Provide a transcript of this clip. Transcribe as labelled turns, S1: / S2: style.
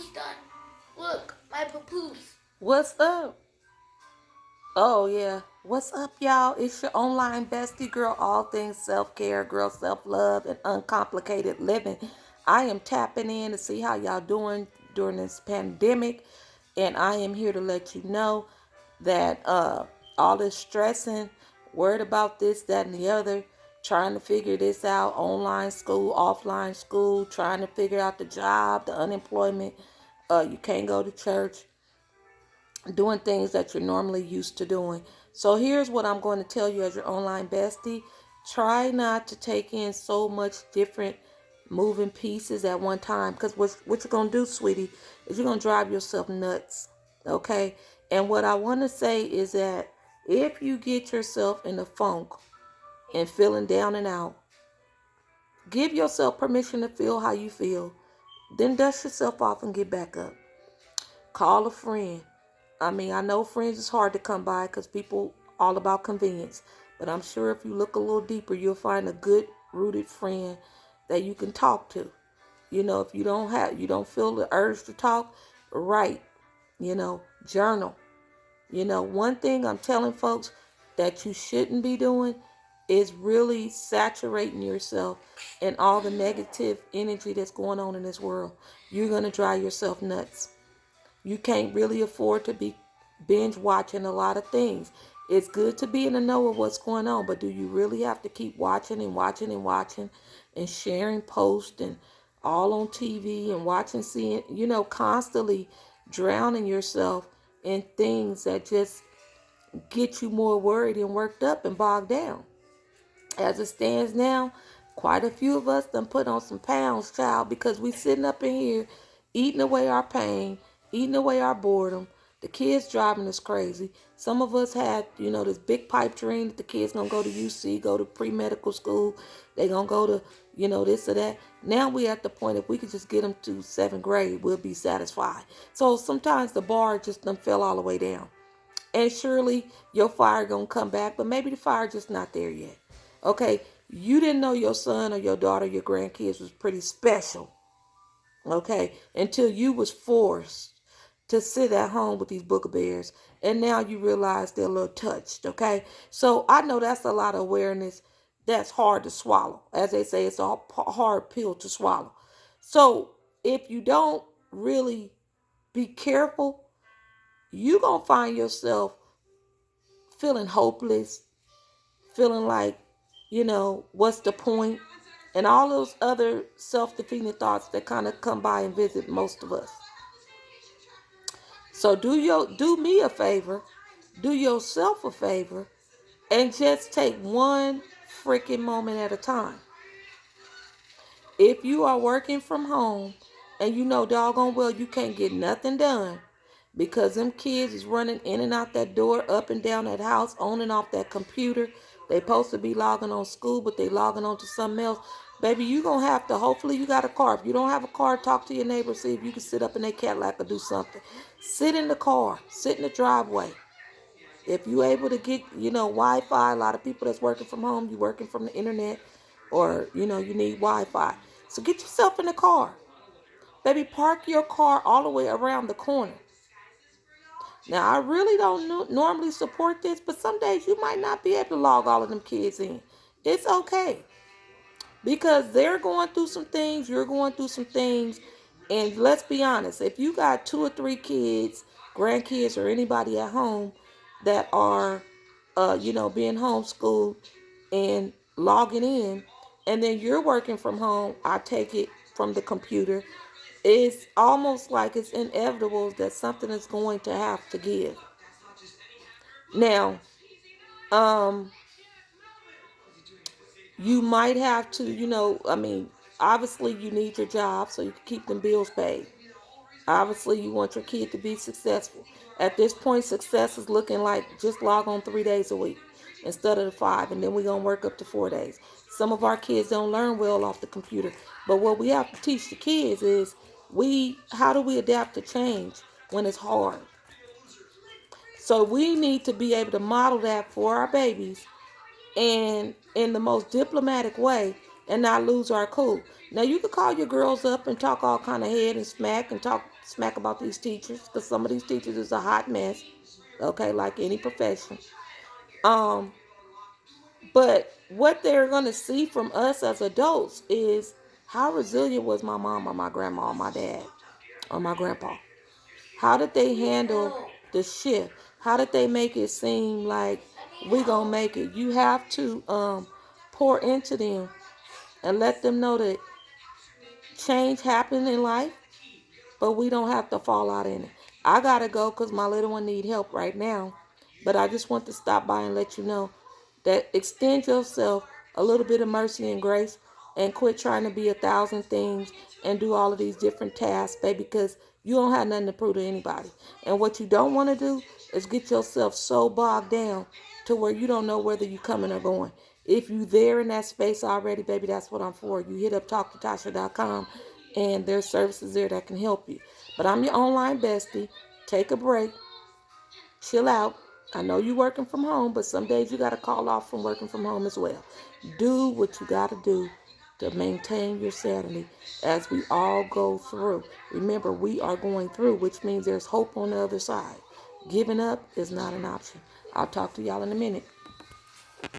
S1: papoose done. Look, my papoose.
S2: What's up? Oh, yeah. What's up, y'all? It's your online bestie girl, all things self-care, girl, self-love, and uncomplicated living. I am tapping in to see how y'all doing during this pandemic, and I am here to let you know that all this stressing, worried about this, that, and the other, trying to figure this out, online school, offline school, trying to figure out the job, the unemployment, you can't go to church, doing things that you're normally used to doing. So here's what I'm going to tell you as your online bestie. Try not to take in so much different moving pieces at one time, because what you're going to do, sweetie, is you're going to drive yourself nuts. Okay? And what I want to say is that if you get yourself in a funk and feeling down and out, give yourself permission to feel how you feel. Then dust yourself off and get back up. Call a friend. I mean, I know friends is hard to come by because people all about convenience. But I'm sure if you look a little deeper, you'll find a good rooted friend that you can talk to. If you don't feel the urge to talk, write, journal. One thing I'm telling folks that you shouldn't be doing is really saturating yourself in all the negative energy that's going on in this world. You're going to drive yourself nuts. You can't really afford to be binge watching a lot of things. It's good to be in the know of what's going on, but do you really have to keep watching and watching and watching and sharing posts and all on TV and watching, seeing, constantly drowning yourself in things that just get you more worried and worked up and bogged down? As it stands now, quite a few of us done put on some pounds, child, because we sitting up in here eating away our pain, eating away our boredom. The kids driving us crazy. Some of us had, this big pipe dream that the kids gonna go to UC, go to pre-medical school. They gonna go to, this or that. Now we at the point, if we could just get them to 7th grade, we'll be satisfied. So sometimes the bar just done fell all the way down. And surely your fire gonna come back, but maybe the fire just not there yet. Okay, you didn't know your son or your daughter, your grandkids was pretty special. Okay, until you was forced to sit at home with these booger bears, and now you realize they're a little touched. Okay, so I know that's a lot of awareness that's hard to swallow. As they say, it's a hard pill to swallow. So if you don't really be careful, you gonna find yourself feeling hopeless, feeling like, what's the point? And all those other self-defeating thoughts that kind of come by and visit most of us. So do me a favor, do yourself a favor, and just take one freaking moment at a time. If you are working from home and you know doggone well you can't get nothing done because them kids is running in and out that door, up and down that house, on and off that computer. They supposed to be logging on school, but they logging on to something else. Baby, you going to have to, hopefully you got a car. If you don't have a car, talk to your neighbor, see if you can sit up in their Cadillac or do something. Sit in the car, sit in the driveway. If you able to get, Wi-Fi, a lot of people that's working from home, you working from the internet, or, you need Wi-Fi. So get yourself in the car. Baby, park your car all the way around the corner. Now, I really don't normally support this, but some days you might not be able to log all of them kids in. It's okay. Because they're going through some things, you're going through some things. And let's be honest, if you got 2 or 3 kids, grandkids, or anybody at home that are, being homeschooled and logging in, and then you're working from home, I take it from the computer, it's almost like it's inevitable that something is going to have to give. Now, um, you might have to, obviously you need your job so you can keep them bills paid. Obviously, you want your kid to be successful. At this point, success is looking like just log on 3 days a week instead of the 5, and then we're going to work up to 4 days. Some of our kids don't learn well off the computer, but what we have to teach the kids is how do we adapt to change when it's hard? So we need to be able to model that for our babies and in the most diplomatic way and not lose our cool. Now you could call your girls up and talk all kind of head and talk smack about these teachers, because some of these teachers is a hot mess. Okay, like any profession. Um, but what they're gonna see from us as adults is how resilient was my mom or my grandma or my dad or my grandpa. How did they handle the shift? How did they make it seem like we gonna make it? You have to pour into them and let them know that change happens in life, but we don't have to fall out in it. I gotta go because my little one need help right now. But I just want to stop by and let you know that extend yourself a little bit of mercy and grace, and quit trying to be 1,000 things and do all of these different tasks, baby, because you don't have nothing to prove to anybody. And what you don't want to do is get yourself so bogged down to where you don't know whether you're coming or going. If you there in that space already, baby, that's what I'm for. You hit up talktotasha.com and there's services there that can help you. But I'm your online bestie. Take a break. Chill out. I know you're working from home, but some days you got to call off from working from home as well. Do what you got to do to maintain your sanity as we all go through. Remember, we are going through, which means there's hope on the other side. Giving up is not an option. I'll talk to y'all in a minute.